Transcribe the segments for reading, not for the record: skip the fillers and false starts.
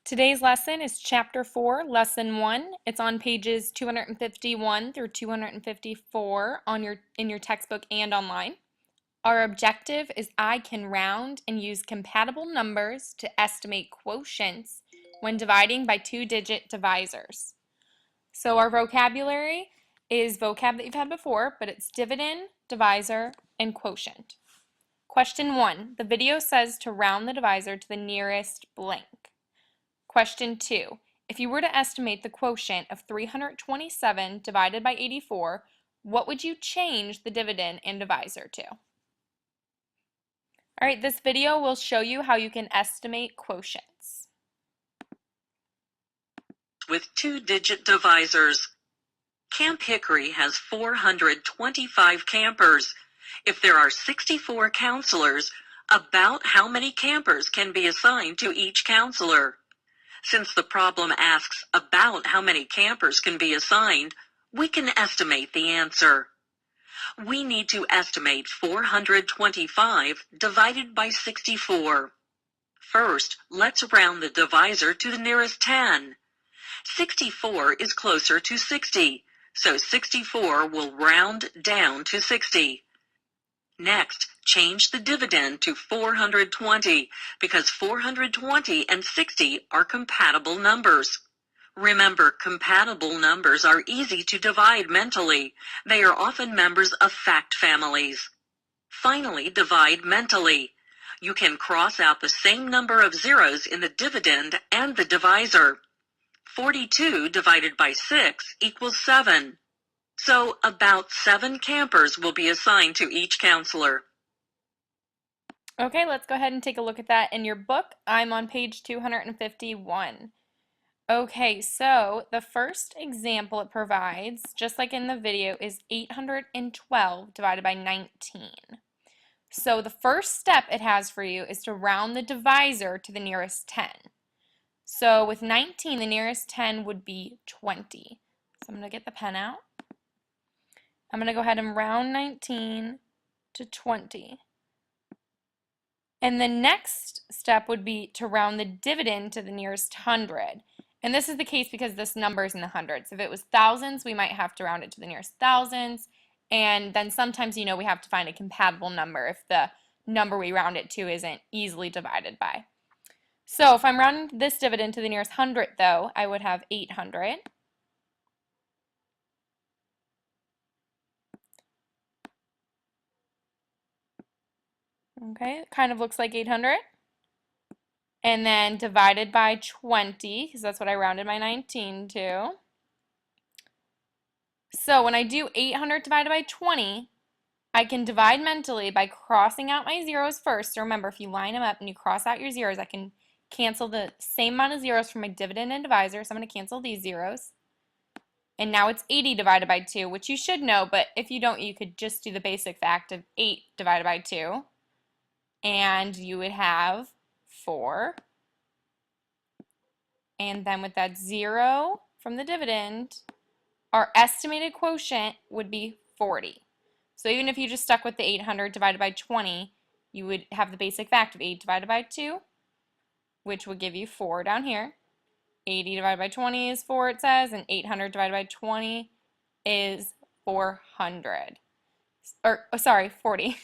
Today's lesson is Chapter 4, Lesson 1. It's on pages 251 through 254 in your textbook and online. Our objective is I can round and use compatible numbers to estimate quotients when dividing by two-digit divisors. So our vocabulary is vocab that you've had before, but it's dividend, divisor, and quotient. Question 1. The video says to round the divisor to the nearest blank. Question 2. If you were to estimate the quotient of 327 divided by 84, what would you change the dividend and divisor to? Alright, this video will show you how you can estimate quotients. With two-digit divisors. Camp Hickory has 425 campers. If there are 64 counselors, about how many campers can be assigned to each counselor? Since the problem asks about how many campers can be assigned, we can estimate the answer. We need to estimate 425 divided by 64. First, let's round the divisor to the nearest 10. 64 is closer to 60, so 64 will round down to 60. Next, change the dividend to 420 because 420 and 60 are compatible numbers. Remember, compatible numbers are easy to divide mentally. They are often members of fact families. Finally, divide mentally. You can cross out the same number of zeros in the dividend and the divisor. 42 divided by 6 equals 7. So about 7 campers will be assigned to each counselor. Okay, let's go ahead and take a look at that in your book. I'm on page 251. Okay, so the first example it provides, just like in the video, is 812 divided by 19. So the first step it has for you is to round the divisor to the nearest 10. So with 19, the nearest 10 would be 20. So I'm going to get the pen out. I'm going to go ahead and round 19 to 20. And the next step would be to round the dividend to the nearest 100. And this is the case because this number is in the hundreds. If it was thousands, we might have to round it to the nearest thousands. And then sometimes, we have to find a compatible number if the number we round it to isn't easily divided by. So if I'm rounding this dividend to the nearest hundred, though, I would have 800. Okay, it kind of looks like 800. And then divided by 20, because that's what I rounded my 19 to. So when I do 800 divided by 20, I can divide mentally by crossing out my zeros first. So remember, if you line them up and you cross out your zeros, I can cancel the same amount of zeros from my dividend and divisor. So I'm going to cancel these zeros. And now it's 80 divided by 2, which you should know, but if you don't, you could just do the basic fact of 8 divided by 2. And you would have 4. And then with that 0 from the dividend, our estimated quotient would be 40. So even if you just stuck with the 800 divided by 20, you would have the basic fact of 8 divided by 2, which would give you 4 down here. 80 divided by 20 is 4, it says, and 800 divided by 20 is 400. Or, sorry, 40.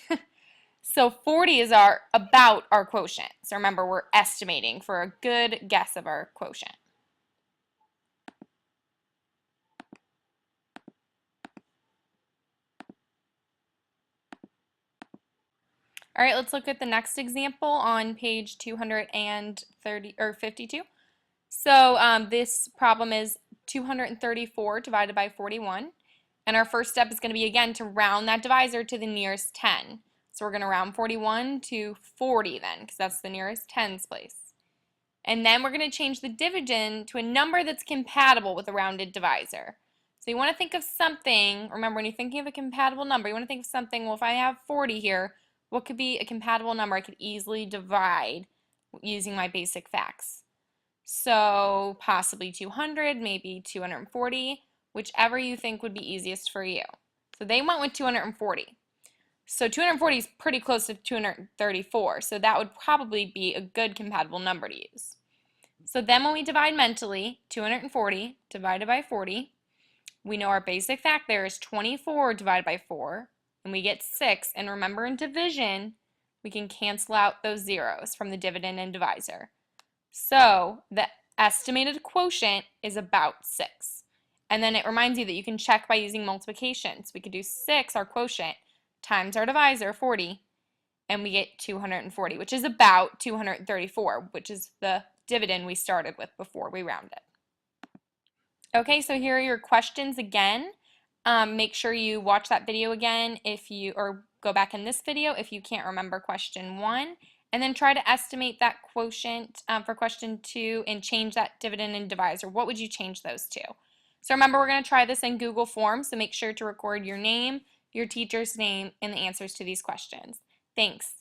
So 40 is about our quotient. So remember, we're estimating for a good guess of our quotient. All right, let's look at the next example on page 252. So this problem is 234 divided by 41. And our first step is going to be, again, to round that divisor to the nearest 10. So we're going to round 41 to 40 then, because that's the nearest tens place. And then we're going to change the dividend to a number that's compatible with a rounded divisor. So you want to think of something, remember when you're thinking of a compatible number, you want to think of something, well, if I have 40 here, what could be a compatible number I could easily divide using my basic facts? So possibly 200, maybe 240, whichever you think would be easiest for you. So they went with 240. So 240 is pretty close to 234, so that would probably be a good compatible number to use. So then when we divide mentally, 240 divided by 40, we know our basic fact there is 24 divided by 4, and we get 6. And remember, in division, we can cancel out those zeros from the dividend and divisor. So the estimated quotient is about 6. And then it reminds you that you can check by using multiplication. So we could do 6, our quotient, times our divisor, 40, and we get 240, which is about 234, which is the dividend we started with before we rounded. Okay, so here are your questions again. Make sure you watch that video again or go back in this video if you can't remember question 1, and then try to estimate that quotient for question 2 and change that dividend and divisor. What would you change those to? So remember, we're going to try this in Google Forms, so make sure to record your name, your teacher's name, and the answers to these questions. Thanks.